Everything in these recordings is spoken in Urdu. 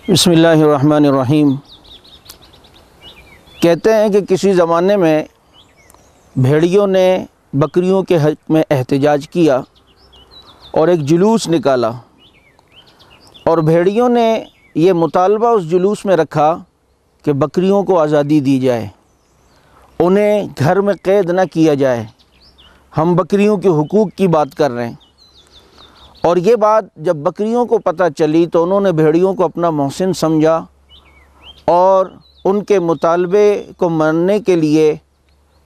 بسم اللہ الرحمن الرحیم۔ کہتے ہیں کہ کسی زمانے میں بھیڑیوں نے بکریوں کے حق میں احتجاج کیا اور ایک جلوس نکالا، اور بھیڑیوں نے یہ مطالبہ اس جلوس میں رکھا کہ بکریوں کو آزادی دی جائے، انہیں گھر میں قید نہ کیا جائے۔ ہم بکریوں کے حقوق کی بات کر رہے ہیں، اور یہ بات جب بکریوں کو پتہ چلی تو انہوں نے بھیڑیوں کو اپنا محسن سمجھا اور ان کے مطالبے کو ماننے کے لیے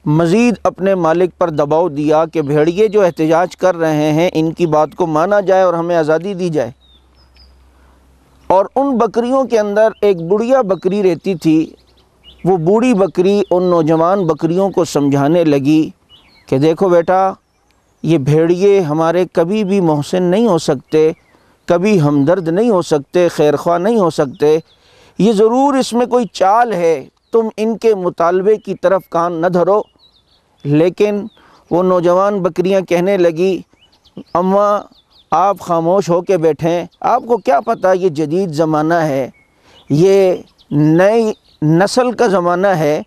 مزید اپنے مالک پر دباؤ دیا کہ بھیڑیے جو احتجاج کر رہے ہیں ان کی بات کو مانا جائے اور ہمیں آزادی دی جائے۔ اور ان بکریوں کے اندر ایک بڑھیا بکری رہتی تھی۔ وہ بوڑھی بکری ان نوجوان بکریوں کو سمجھانے لگی کہ دیکھو بیٹا، یہ بھیڑیے ہمارے کبھی بھی محسن نہیں ہو سکتے، کبھی ہمدرد نہیں ہو سکتے، خیرخواہ نہیں ہو سکتے، یہ ضرور اس میں کوئی چال ہے، تم ان کے مطالبے کی طرف کان نہ دھرو۔ لیکن وہ نوجوان بکریاں کہنے لگی، اماں آپ خاموش ہو کے بیٹھیں، آپ کو کیا پتہ یہ جدید زمانہ ہے، یہ نئی نسل کا زمانہ ہے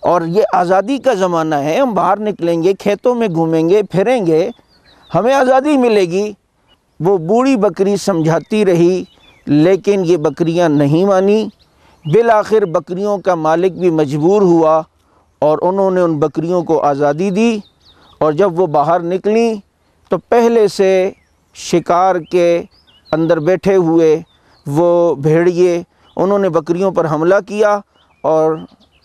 اور یہ آزادی کا زمانہ ہے، ہم باہر نکلیں گے، کھیتوں میں گھومیں گے، پھریں گے، ہمیں آزادی ملے گی۔ وہ بوڑھی بکری سمجھاتی رہی، لیکن یہ بکریاں نہیں مانی۔ بالآخر بکریوں کا مالک بھی مجبور ہوا اور انہوں نے ان بکریوں کو آزادی دی، اور جب وہ باہر نکلیں تو پہلے سے شکار کے اندر بیٹھے ہوئے وہ بھیڑیے انہوں نے بکریوں پر حملہ کیا اور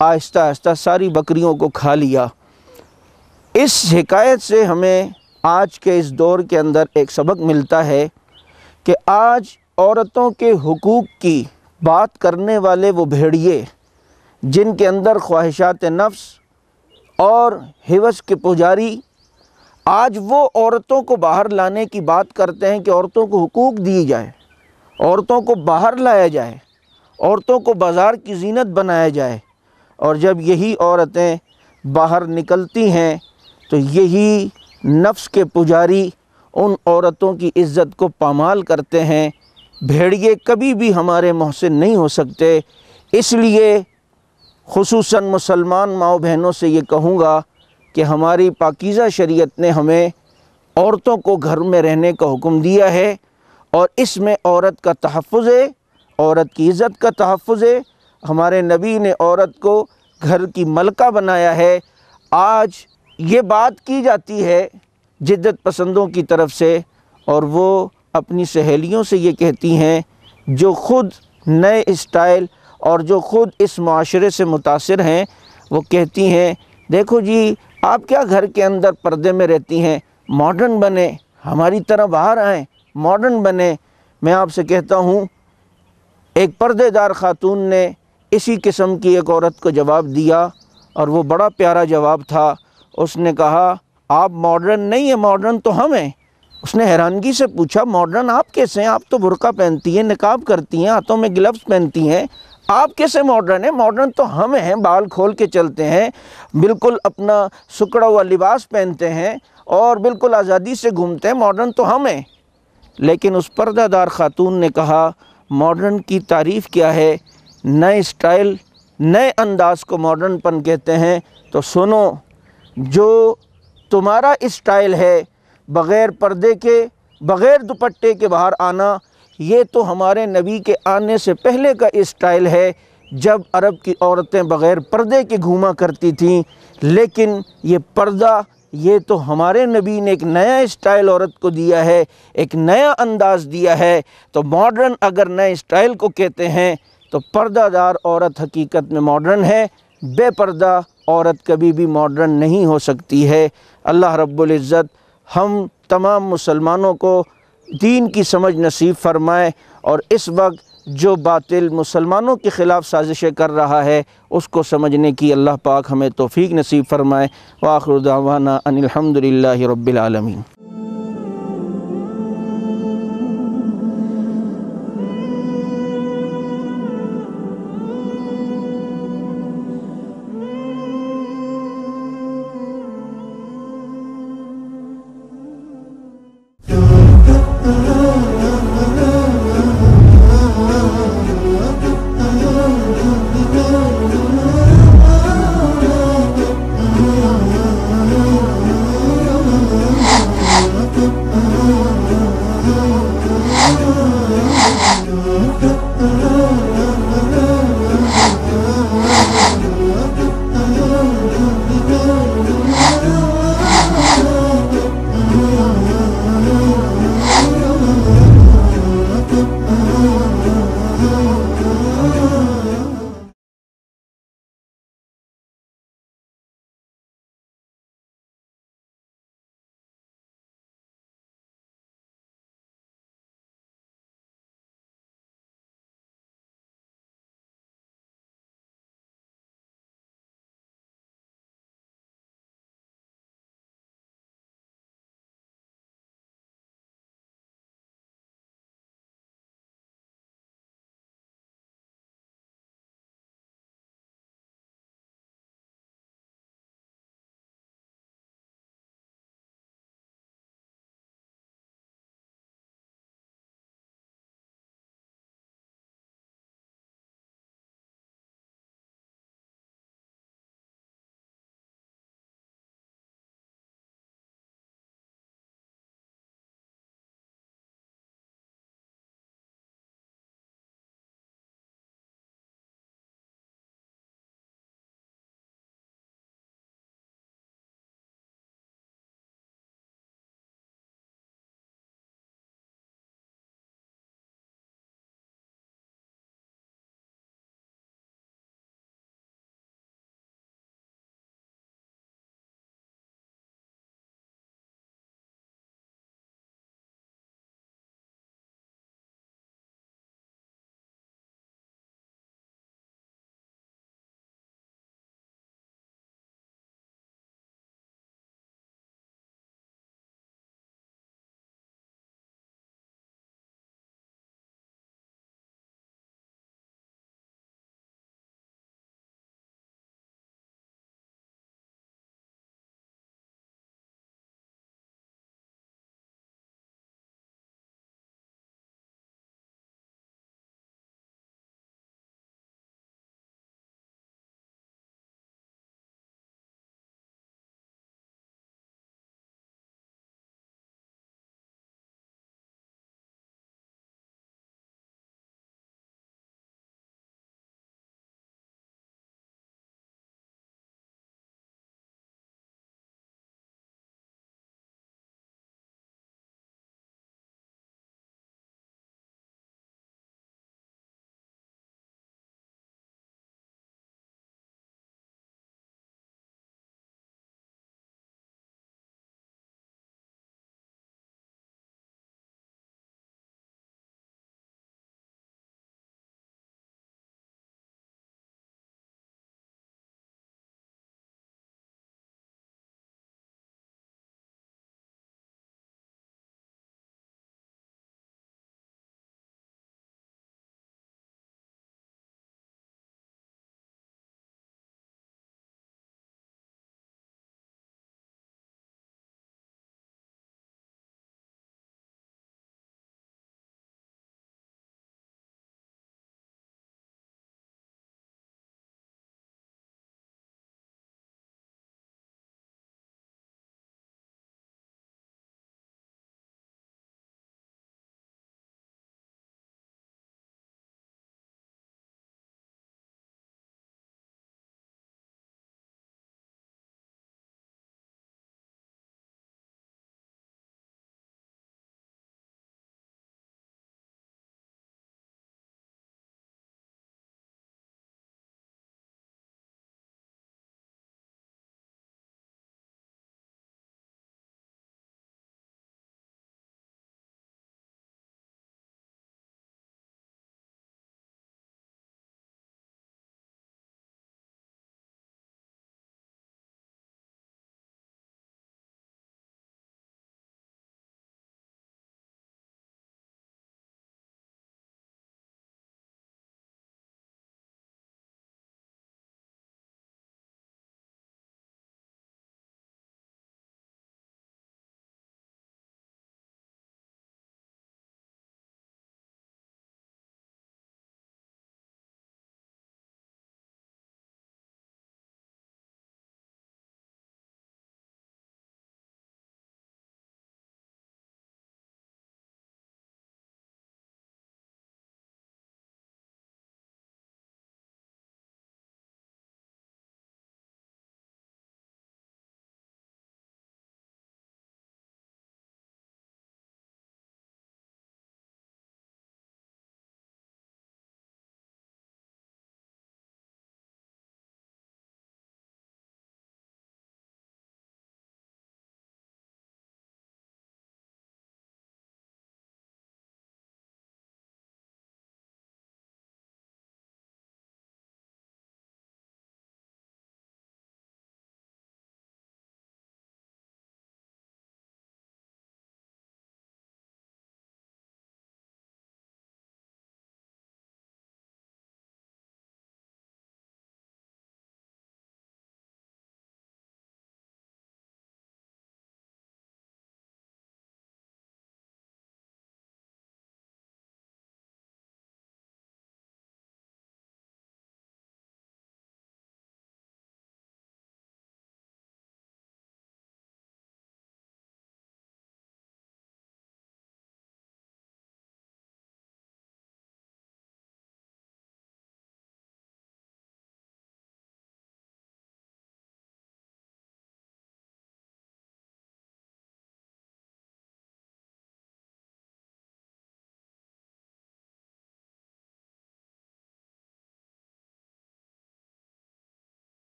آہستہ آہستہ ساری بکریوں کو کھا لیا۔ اس حکایت سے ہمیں آج کے اس دور کے اندر ایک سبق ملتا ہے کہ آج عورتوں کے حقوق کی بات کرنے والے وہ بھیڑیے جن کے اندر خواہشات نفس اور ہوس کے پجاری، آج وہ عورتوں کو باہر لانے کی بات کرتے ہیں کہ عورتوں کو حقوق دی جائے، عورتوں کو باہر لایا جائے، عورتوں کو بازار کی زینت بنایا جائے۔ اور جب یہی عورتیں باہر نکلتی ہیں تو یہی نفس کے پجاری ان عورتوں کی عزت کو پامال کرتے ہیں۔ بھیڑیے کبھی بھی ہمارے محسن نہیں ہو سکتے۔ اس لیے خصوصاً مسلمان ماؤں بہنوں سے یہ کہوں گا کہ ہماری پاکیزہ شریعت نے ہمیں عورتوں کو گھر میں رہنے کا حکم دیا ہے، اور اس میں عورت کا تحفظ ہے، عورت کی عزت کا تحفظ ہے۔ ہمارے نبی نے عورت کو گھر کی ملکہ بنایا ہے۔ آج یہ بات کی جاتی ہے جدت پسندوں کی طرف سے، اور وہ اپنی سہیلیوں سے یہ کہتی ہیں جو خود نئے اسٹائل اور جو خود اس معاشرے سے متاثر ہیں، وہ کہتی ہیں دیکھو جی آپ کیا گھر کے اندر پردے میں رہتی ہیں، ماڈرن بنیں، ہماری طرح باہر آئیں، ماڈرن بنیں۔ میں آپ سے کہتا ہوں، ایک پردے دار خاتون نے اسی قسم کی ایک عورت کو جواب دیا، اور وہ بڑا پیارا جواب تھا۔ اس نے کہا آپ ماڈرن نہیں ہیں، ماڈرن تو ہم ہیں۔ اس نے حیرانگی سے پوچھا ماڈرن آپ کیسے ہیں، آپ تو برقع پہنتی ہیں، نقاب کرتی ہیں، ہاتھوں میں گلوز پہنتی ہیں، آپ کیسے ماڈرن ہیں؟ ماڈرن تو ہم ہیں، بال کھول کے چلتے ہیں، بالکل اپنا سکڑا ہوا لباس پہنتے ہیں اور بالکل آزادی سے گھومتے ہیں، ماڈرن تو ہم ہیں۔ لیکن اس پردہ دار خاتون نے کہا ماڈرن کی تعریف کیا ہے؟ نئے اسٹائل، نئے انداز کو ماڈرن پن کہتے ہیں۔ تو سنو، جو تمہارا اسٹائل ہے بغیر پردے کے، بغیر دوپٹے کے باہر آنا، یہ تو ہمارے نبی کے آنے سے پہلے کا اسٹائل ہے، جب عرب کی عورتیں بغیر پردے کے گھوما کرتی تھیں۔ لیکن یہ پردہ، یہ تو ہمارے نبی نے ایک نیا اسٹائل عورت کو دیا ہے، ایک نیا انداز دیا ہے۔ تو ماڈرن اگر نئے اسٹائل کو کہتے ہیں تو پردہ دار عورت حقیقت میں ماڈرن ہے، بے پردہ عورت کبھی بھی ماڈرن نہیں ہو سکتی ہے۔ اللہ رب العزت ہم تمام مسلمانوں کو دین کی سمجھ نصیب فرمائے، اور اس وقت جو باطل مسلمانوں کے خلاف سازشیں کر رہا ہے اس کو سمجھنے کی اللہ پاک ہمیں توفیق نصیب فرمائے۔ وآخر دعوانا ان الحمد للہ رب العالمین۔